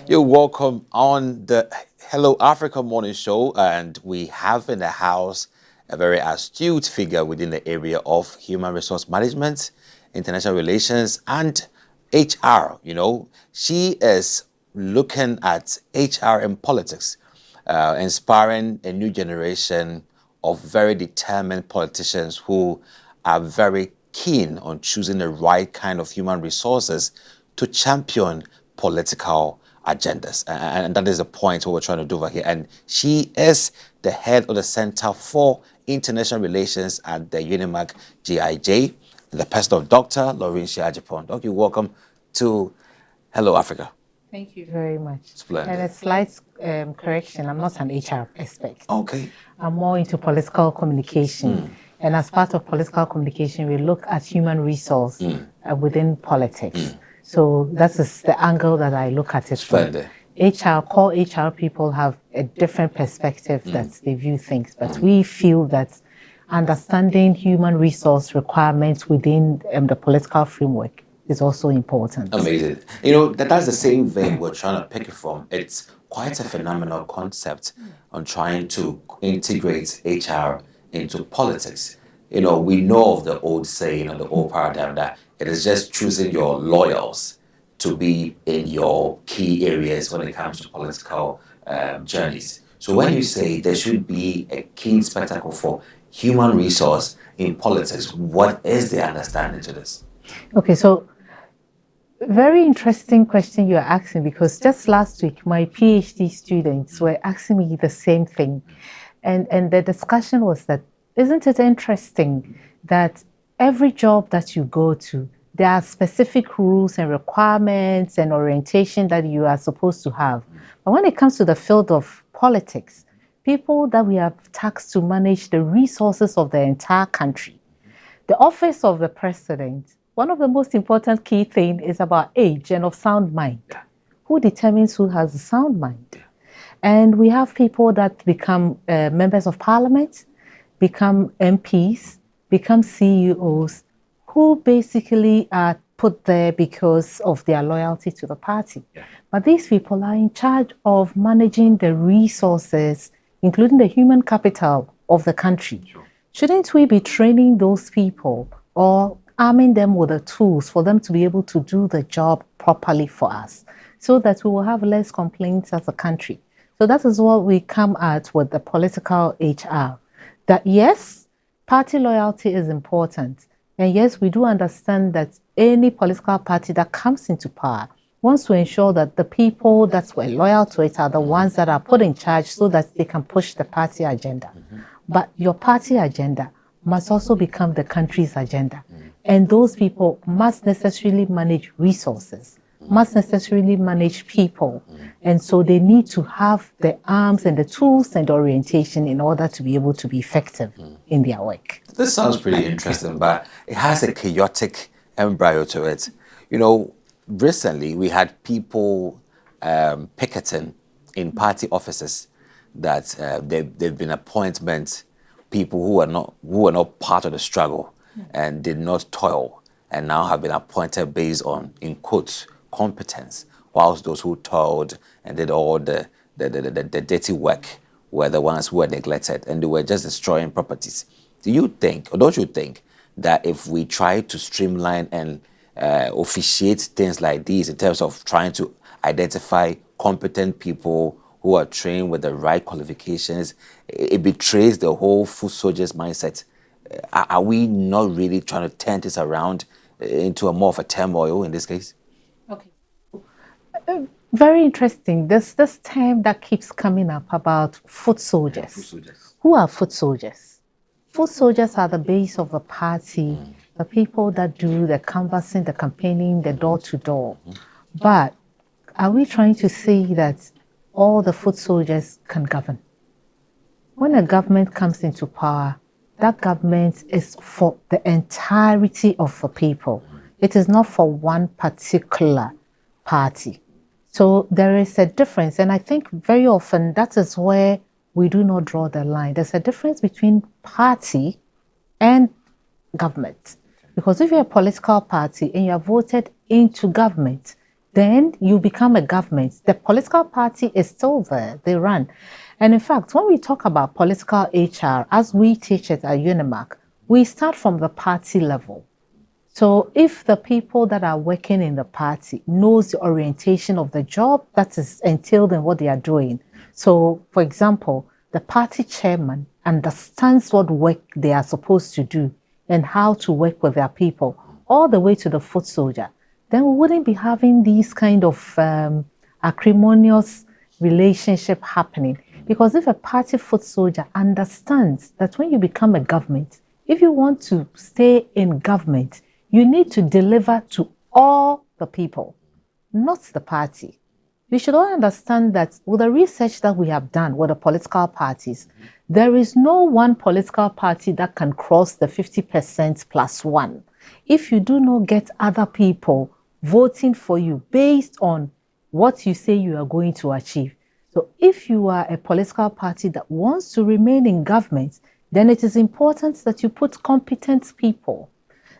You're welcome on the Hello Africa Morning Show, and we have in the house a very astute figure within the area of human resource management, international relations, and HR. She is looking at HR in politics, inspiring a new generation of very determined politicians who are very keen on choosing the right kind of human resources to champion political agendas. And that is the point what we're trying to do over here. And she is the head of the Center for International Relations at the UniMAC-IJ, the person of Dr. Lawrencia Agyepong. Doc, you're welcome to Hello Africa. Thank you very much. Splendid. And a slight correction, I'm not an HR expert. Okay. I'm more into political communication. And as part of political communication, we look at human resource within politics. So that is the angle that I look at it from. Core HR people have a different perspective that they view things, but we feel that understanding human resource requirements within the political framework is also important. Amazing. That's the same vein we're trying to pick it from. It's quite a phenomenal concept on trying to integrate HR into politics. We know of the old saying or the old paradigm that it is just choosing your loyals to be in your key areas when it comes to political journeys. So when you say there should be a keen spectacle for human resource in politics, what is the understanding to this? Okay, so very interesting question you're asking, because just last week my PhD students were asking me the same thing. And the discussion was that, isn't it interesting that every job that you go to, there are specific rules and requirements and orientation that you are supposed to have. But when it comes to the field of politics, people that we have tasked to manage the resources of the entire country, the office of the president, one of the most important key things is about age and of sound mind. Who determines who has a sound mind? And we have people that become members of parliament, become MPs, become CEOs, who basically are put there because of their loyalty to the party. But these people are in charge of managing the resources, including the human capital of the country. Shouldn't we be training those people or arming them with the tools for them to be able to do the job properly for us, so that we will have less complaints as a country? So that is what we come at with the political HR. That yes, party loyalty is important. And yes, we do understand that any political party that comes into power wants to ensure that the people that were loyal to it are the ones that are put in charge so that they can push the party agenda. But your party agenda must also become the country's agenda. And those people must necessarily manage resources, must necessarily manage people. And so they need to have the arms and the tools and the orientation in order to be able to be effective in their work. This sounds pretty interesting, but it has a chaotic embryo to it. Recently we had people picketing in party offices that they've been appointments, people who are not part of the struggle and did not toil, and now have been appointed based on, in quotes, competence, whilst those who toiled and did all the dirty work were the ones who were neglected, and they were just destroying properties. Do you think, or don't you think, that if we try to streamline and officiate things like these in terms of trying to identify competent people who are trained with the right qualifications, it betrays the whole foot soldiers mindset? Are we not really trying to turn this around into a more of a turmoil in this case? Okay. Very interesting. There's this term that keeps coming up about foot soldiers. Foot soldiers. Who are foot soldiers? Foot soldiers are the base of the party, the people that do the canvassing, the campaigning, the door-to-door. But are we trying to say that all the foot soldiers can govern? When a government comes into power, that government is for the entirety of the people. It is not for one particular party. So there is a difference. And I think very often that is where we do not draw the line. There's a difference between party and government. Because if you're a political party and you're voted into government, then you become a government. The political party is still there, they run. And in fact, when we talk about political HR, as we teach it at UniMAC, we start from the party level. So if the people that are working in the party knows the orientation of the job that is entailed in what they are doing. So for example, the party chairman understands what work they are supposed to do and how to work with their people, all the way to the foot soldier, then we wouldn't be having these kind of acrimonious relationship happening. Because if a party foot soldier understands that when you become a government, if you want to stay in government, you need to deliver to all the people, not the party. We should all understand that with the research that we have done with the political parties, there is no one political party that can cross the 50% plus one if you do not get other people voting for you based on what you say you are going to achieve. So if you are a political party that wants to remain in government, then it is important that you put competent people.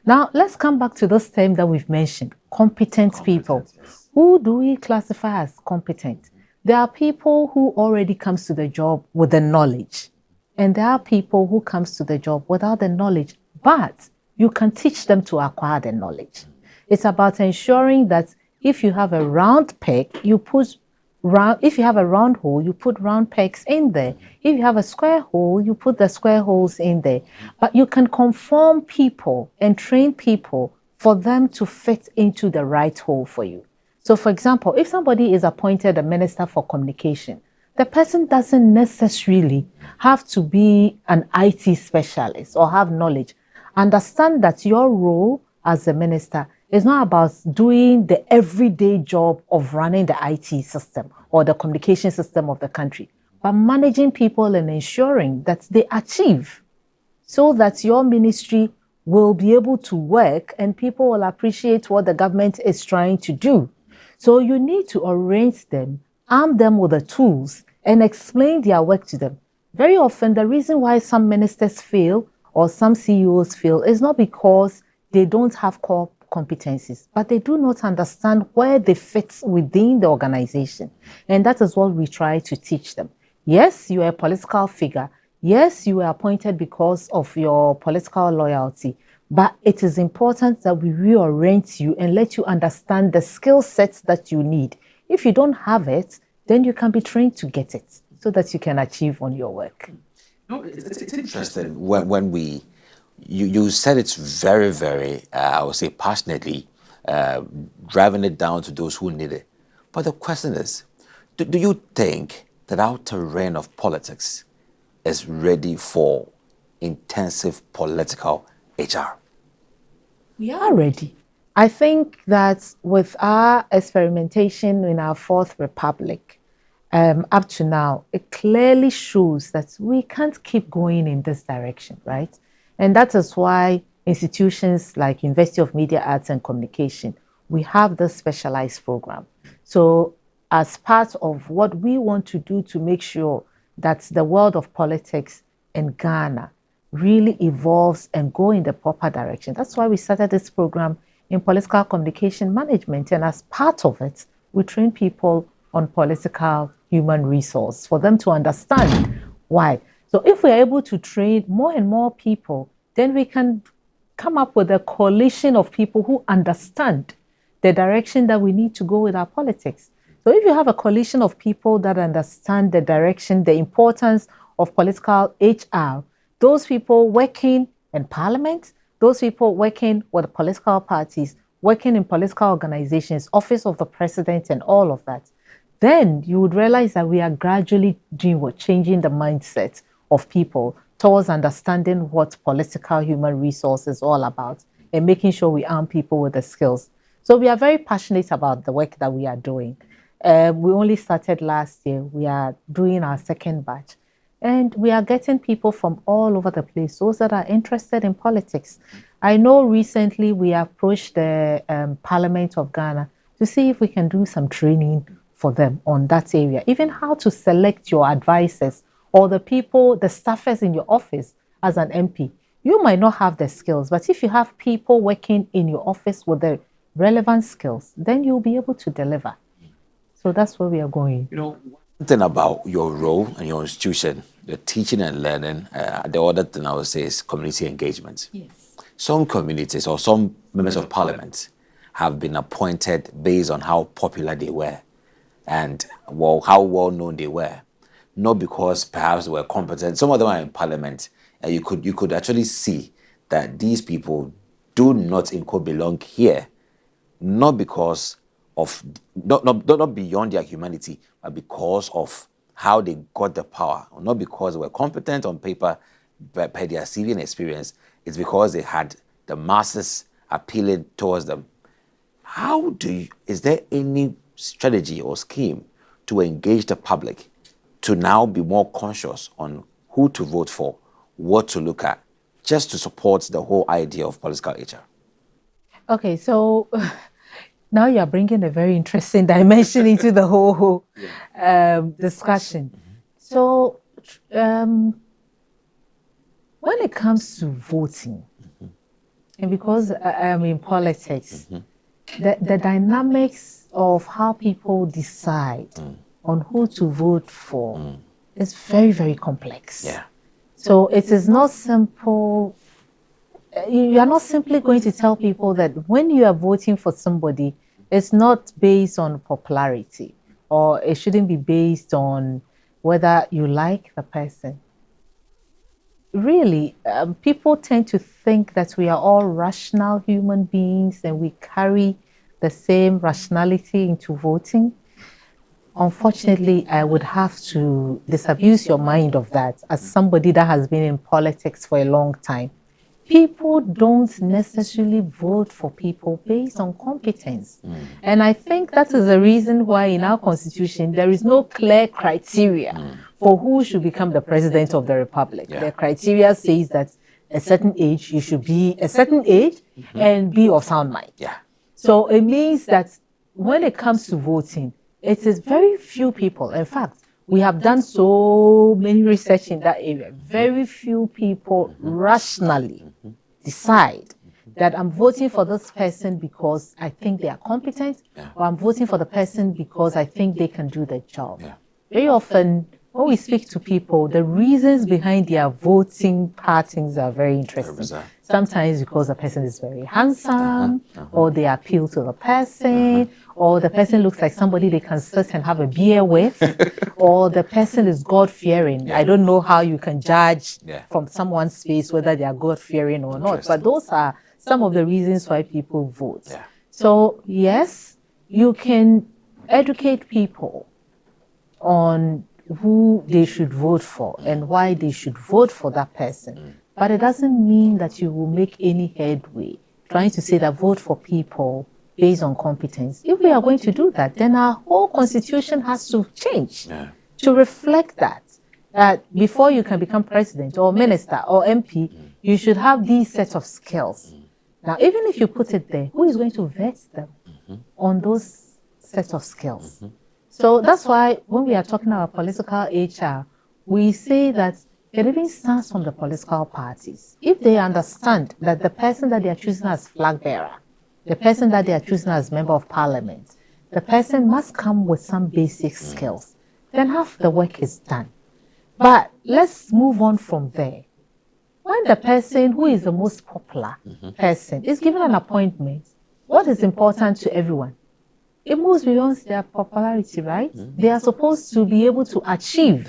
Now, let's come back to this term that we've mentioned, competent people. Yes. Who do we classify as competent? There are people who already comes to the job with the knowledge, and there are people who comes to the job without the knowledge, but you can teach them to acquire the knowledge. It's about ensuring that if you have a round peg, you put round, if you have a round hole, you put round pegs in there. If you have a square hole, you put the square holes in there. But you can conform people and train people for them to fit into the right hole for you. So for example, if somebody is appointed a minister for communication, the person doesn't necessarily have to be an IT specialist or have knowledge. Understand that your role as a minister is not about doing the everyday job of running the IT system or the communication system of the country, but managing people and ensuring that they achieve, so that your ministry will be able to work and people will appreciate what the government is trying to do. So you need to arrange them, arm them with the tools, and explain their work to them. Very often, the reason why some ministers fail or some CEOs fail is not because they don't have core competencies, but they do not understand where they fit within the organization. And that is what we try to teach them. Yes, you are a political figure. Yes, you were appointed because of your political loyalty, but it is important that we reorient you and let you understand the skill sets that you need. If you don't have it, then you can be trained to get it so that you can achieve on your work. No, it's interesting when you said it's very, very, I would say passionately, driving it down to those who need it. But the question is, do you think that our terrain of politics is ready for intensive political HR? We are ready. I think that with our experimentation in our Fourth Republic, up to now, it clearly shows that we can't keep going in this direction, right? And that is why institutions like University of Media Arts and Communication, we have this specialized program. So as part of what we want to do to make sure that the world of politics in Ghana really evolves and go in the proper direction. That's why we started this program in political communication management. And as part of it, we train people on political human resource for them to understand why. So if we're able to train more and more people, then we can come up with a coalition of people who understand the direction that we need to go with our politics. So if you have a coalition of people that understand the direction, the importance of political HR, those people working in parliament, those people working with political parties, working in political organizations, office of the president and all of that, then you would realize that we are gradually changing the mindset of people towards understanding what political human resource is all about and making sure we arm people with the skills. So we are very passionate about the work that we are doing. We only started last year. We are doing our second batch. And we are getting people from all over the place, those that are interested in politics. I know recently we approached the Parliament of Ghana to see if we can do some training for them on that area, even how to select your advisors or the people, the staffers in your office as an MP. You might not have the skills, but if you have people working in your office with the relevant skills, then you'll be able to deliver. So that's where we are going. One thing about your role and your institution, the teaching and learning, the other thing I would say is community engagement. Yes. Some communities or some members of parliament have been appointed based on how popular they were and how well known they were, not because perhaps they were competent. Some of them are in parliament, and you could actually see that these people do not belong here, not because of not beyond their humanity, but because of how they got the power, not because they were competent on paper, but by their CV and experience. It's because they had the masses appealing towards them. Is there any strategy or scheme to engage the public to now be more conscious on who to vote for, what to look at, just to support the whole idea of political HR? Okay, so now you're bringing a very interesting dimension into the whole discussion. So when it comes to voting, and because I'm in politics, the dynamics of how people decide on who to vote for is very, very complex. Yeah. So it is not simple. You are not simply going to tell people that when you are voting for somebody, it's not based on popularity, or it shouldn't be based on whether you like the person. Really, people tend to think that we are all rational human beings and we carry the same rationality into voting. Unfortunately, I would have to disabuse your mind of that as somebody that has been in politics for a long time. People don't necessarily vote for people based on competence. And I think that is the reason why in our constitution, there is no clear criteria for who should become the president of the republic. Yeah. The criteria says that a certain age, you should be a certain age and be of sound mind. Yeah. So it means that when it comes to voting, it is very few people. In fact, we have done so many research in that area. Very few people rationally decide that I'm voting for this person because I think they are competent, or I'm voting for the person because I think they can do the job. Yeah. Very often, when we speak to people, the reasons behind their voting patterns are very interesting. bizarre. Sometimes because the person is very handsome, or they appeal to the person, or the person looks like somebody they can sit and have a beer with, or the person is God-fearing. I don't know how you can judge from someone's face whether they are God-fearing or not, but those are some of the reasons why people vote. Yeah. So yes, you can educate people on who they should vote for and why they should vote for that person. But it doesn't mean that you will make any headway trying to say that vote for people based on competence. If we are going to do that, then our whole constitution has to change to reflect that. That before you can become president or minister or MP, you should have these sets of skills. Now, even if you put it there, who is going to vet them on those sets of skills? So that's why when we are talking about political HR, we say that it even starts from the political parties. If they understand that the person that they are choosing as flag bearer, the person that they are choosing as member of parliament, the person must come with some basic skills, then half the work is done. But let's move on from there. When the person who is the most popular person is given an appointment, what is important to everyone? It moves beyond their popularity, right? They are supposed to be able to achieve.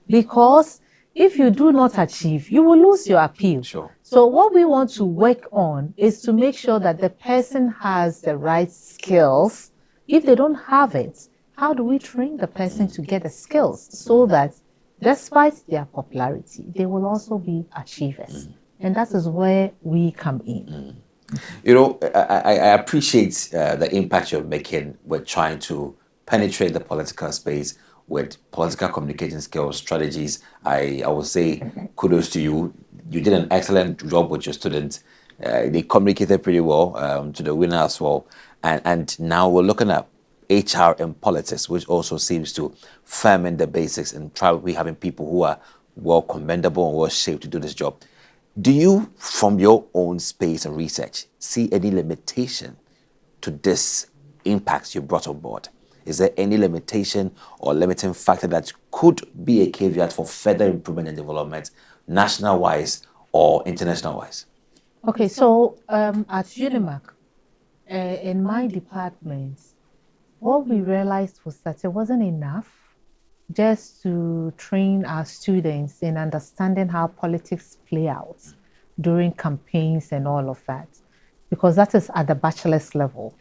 Because if you do not achieve, you will lose your appeal. Sure. So what we want to work on is to make sure that the person has the right skills. If they don't have it, how do we train the person to get the skills so that despite their popularity, they will also be achievers? And that is where we come in. You know, I appreciate the impact you're making with trying to penetrate the political space with political communication skills, strategies. I would say kudos to you. You did an excellent job with your students. They communicated pretty well to the winner as well. And now we're looking at HR and politics, which also seems to ferment the basics and try we having people who are well commendable and well shaped to do this job. Do you, from your own space and research, see any limitation to this impact you brought on board? Is there any limitation or limiting factor that could be a caveat for further improvement and development, national-wise or international-wise? Okay, so at UniMAC, in my department, what we realized was that it wasn't enough just to train our students in understanding how politics play out during campaigns and all of that, because that is at the bachelor's level.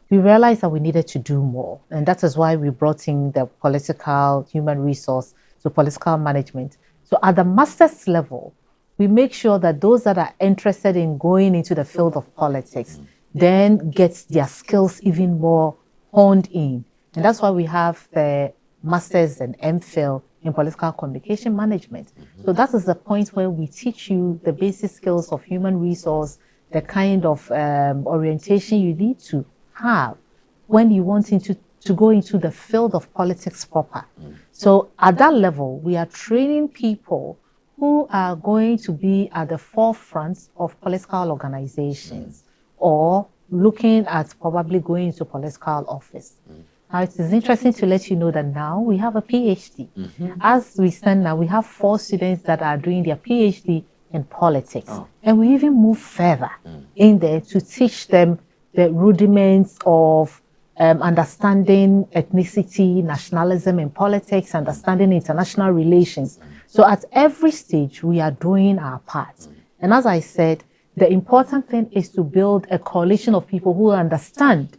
We realized that we needed to do more, and that is why we brought in the political human resource, so political management. So at the master's level, we make sure that those that are interested in going into the field of politics then get their skills even more honed in. And that's why we have the master's and MPhil in political communication management. So that is the point where we teach you the basic skills of human resource, the kind of orientation you need to have when you want to go into the field of politics proper. So at that level, we are training people who are going to be at the forefront of political organizations or looking at probably going into political office. Now, it is interesting to let you know that now we have a PhD. As we stand now, we have 4 students that are doing their PhD in politics. And we even move further in there to teach them the rudiments of understanding ethnicity, nationalism in politics, understanding international relations. So at every stage, we are doing our part. And as I said, the important thing is to build a coalition of people who understand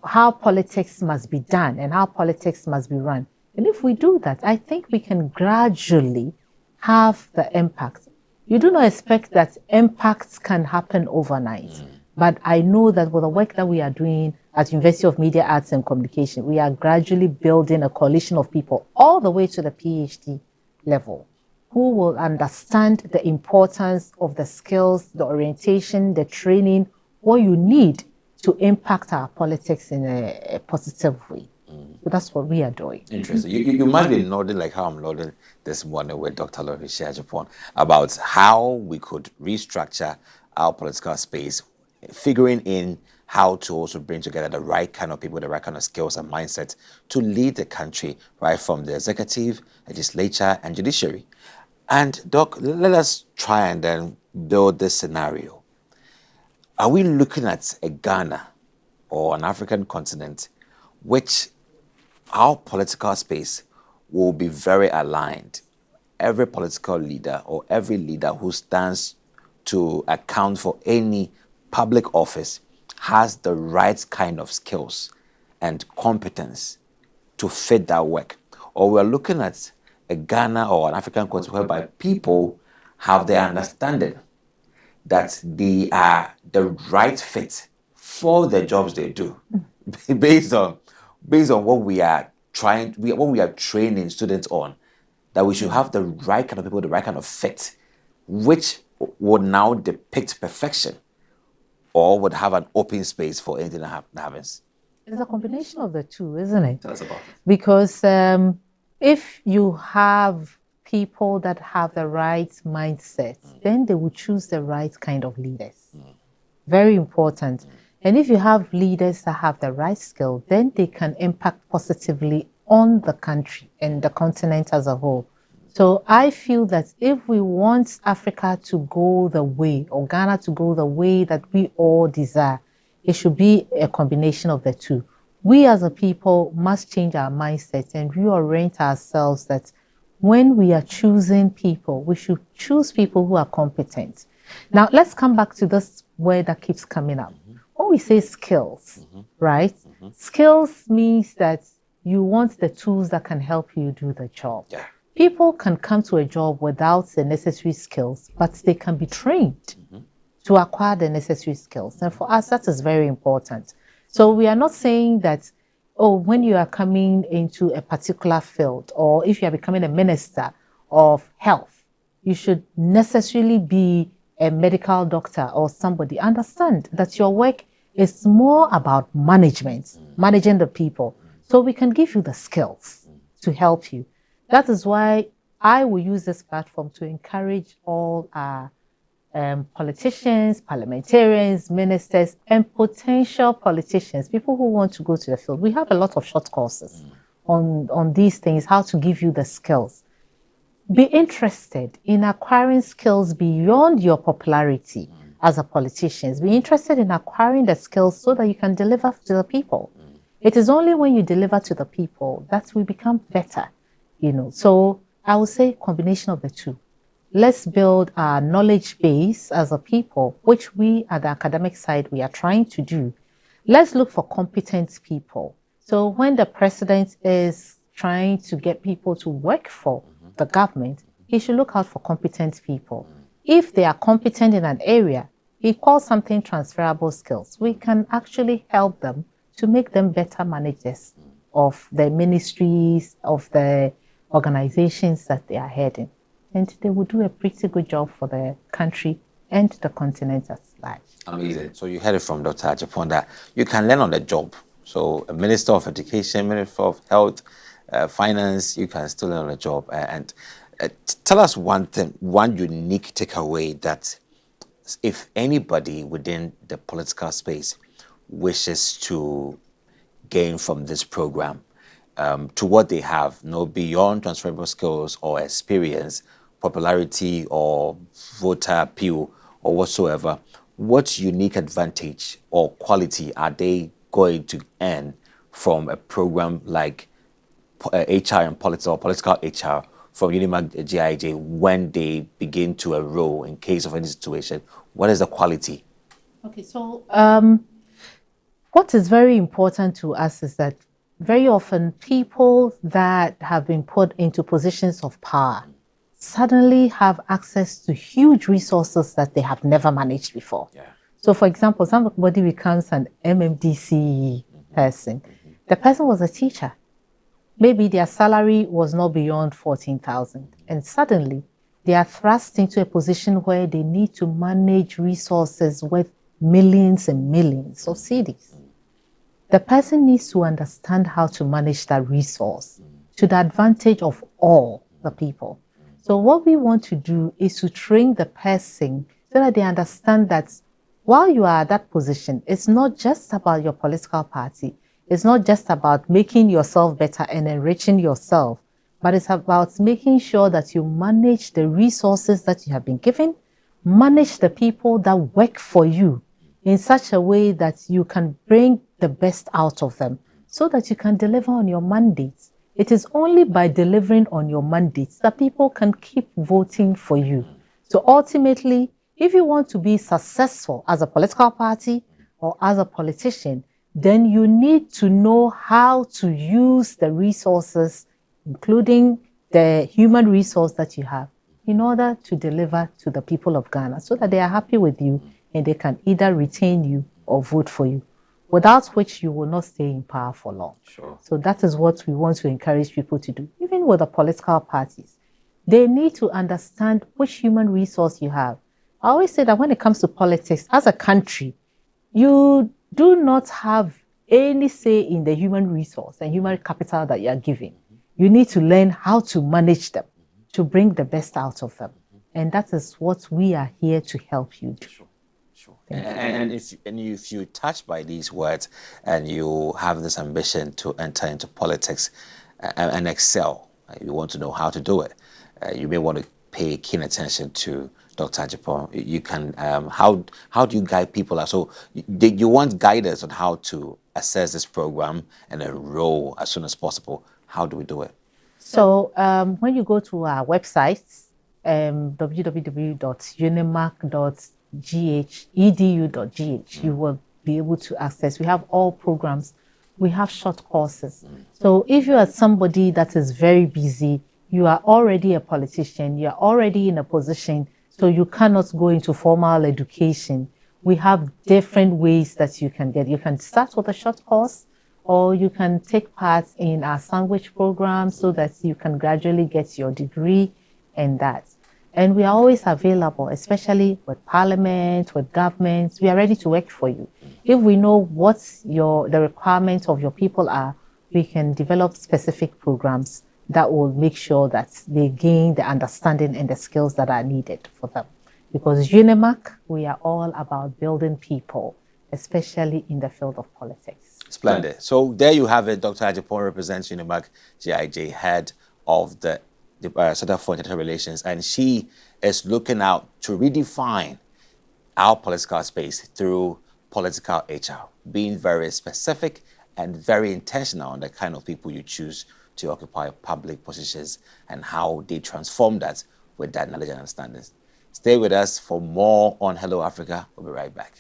how politics must be done and how politics must be run. And if we do that, I think we can gradually have the impact. You do not expect that impacts can happen overnight. But I know that with the work that we are doing at University of Media Arts and Communication, we are gradually building a coalition of people all the way to the PhD level who will understand the importance of the skills, the orientation, the training, what you need to impact our politics in a positive way. So that's what we are doing. Interesting. You must be nodding like how I'm nodding this morning with Dr. Lawrencia Agyepong about how we could restructure our political space, figuring in how to also bring together the right kind of people, the right kind of skills and mindset to lead the country, right from the executive, legislature, and judiciary. And Doc, let us try and then build this scenario. Are we looking at a Ghana or an African continent which our political space will be very aligned? Every political leader or every leader who stands to account for any public office has the right kind of skills and competence to fit that work. Or we're looking at a Ghana or an African continent whereby people have the understanding that they are the right fit for the jobs they do, based on what we are training students on, that we should have the right kind of people, the right kind of fit, which would now depict perfection, or would have an open space for anything that happens. It's a combination of the two, isn't it? Tell us about it. Because if you have people that have the right mindset, then they will choose the right kind of leaders. Very important. And if you have leaders that have the right skill, then they can impact positively on the country and the continent as a whole. So I feel that if we want Africa to go the way, or Ghana to go the way that we all desire, it should be a combination of the two. We as a people must change our mindset and reorient ourselves that when we are choosing people, we should choose people who are competent. Now, let's come back to this word that keeps coming up. When we say skills, right? Skills means that you want the tools that can help you do the job. Yeah. People can come to a job without the necessary skills, but they can be trained to acquire the necessary skills. And for us, that is very important. So we are not saying that, oh, when you are coming into a particular field, or if you are becoming a minister of health, you should necessarily be a medical doctor or somebody. Understand that your work is more about management, managing the people. So we can give you the skills to help you. That is why I will use this platform to encourage all our politicians, parliamentarians, ministers, and potential politicians, people who want to go to the field. We have a lot of short courses on these things, how to give you the skills. Be interested in acquiring skills beyond your popularity as a politician. Be interested in acquiring the skills so that you can deliver to the people. It is only when you deliver to the people that we become better, So I would say combination of the two. Let's build our knowledge base as a people, which we at the academic side, we are trying to do. Let's look for competent people. So when the president is trying to get people to work for the government, he should look out for competent people. If they are competent in an area, he calls something transferable skills. We can actually help them to make them better managers of the ministries, of the organizations that they are heading. And they will do a pretty good job for the country and the continent as large. Amazing. So you heard it from Dr. Agyepong that you can learn on the job. So a Minister of Education, Minister of Health, Finance, you can still learn on the job. And tell us one thing, one unique takeaway that if anybody within the political space wishes to gain from this program, to what they have, beyond transferable skills or experience, popularity or voter appeal or whatsoever, what unique advantage or quality are they going to earn from a program like HR and politics or political HR from UniMAC-IJ when they begin to enroll in case of any situation? What is the quality? Okay, so what is very important to us is that very often people that have been put into positions of power suddenly have access to huge resources that they have never managed before. Yeah. So for example, somebody becomes an MMDC person. The person was a teacher. Maybe their salary was not beyond 14,000. And suddenly they are thrust into a position where they need to manage resources worth millions and millions of cedis. The person needs to understand how to manage that resource to the advantage of all the people. So what we want to do is to train the person so that they understand that while you are at that position, it's not just about your political party. It's not just about making yourself better and enriching yourself, but it's about making sure that you manage the resources that you have been given, manage the people that work for you in such a way that you can bring the best out of them so that you can deliver on your mandates. It is only by delivering on your mandates that people can keep voting for you. So ultimately, if you want to be successful as a political party or as a politician, then you need to know how to use the resources, including the human resource that you have, in order to deliver to the people of Ghana so that they are happy with you and they can either retain you or vote for you, without which you will not stay in power for long. Sure. So that is what we want to encourage people to do, even with the political parties. They need to understand which human resource you have. I always say that when it comes to politics, as a country, you do not have any say in the human resource and human capital that you are giving. You need to learn how to manage them, to bring the best out of them. And that is what we are here to help you do. Sure. And if you're touched by these words and you have this ambition to enter into politics and excel, you want to know how to do it, you may want to pay keen attention to Dr. Agyepong. You can, how do you guide people? So you want guidance on how to assess this program and enroll as soon as possible. How do we do it? So when you go to our website, www.unimac.edu.gh, you will be able to access. We have all programs. We have short courses. So if you are somebody that is very busy, you are already a politician, you are already in a position, so you cannot go into formal education. We have different ways that you can get. You can start with a short course, or you can take part in our sandwich program so that you can gradually get your degree and that. And we are always available, especially with parliament, with governments. We are ready to work for you. If we know what the requirements of your people are, we can develop specific programs that will make sure that they gain the understanding and the skills that are needed for them. Because UniMAC, we are all about building people, especially in the field of politics. Splendid. So there you have it. Dr. Agyepong represents UniMAC-IJ, head of the Center for International Relations, and she is looking out to redefine our political space through political HR, being very specific and very intentional on the kind of people you choose to occupy public positions and how they transform that with that knowledge and understanding. Stay with us for more on Hello Africa. We'll be right back.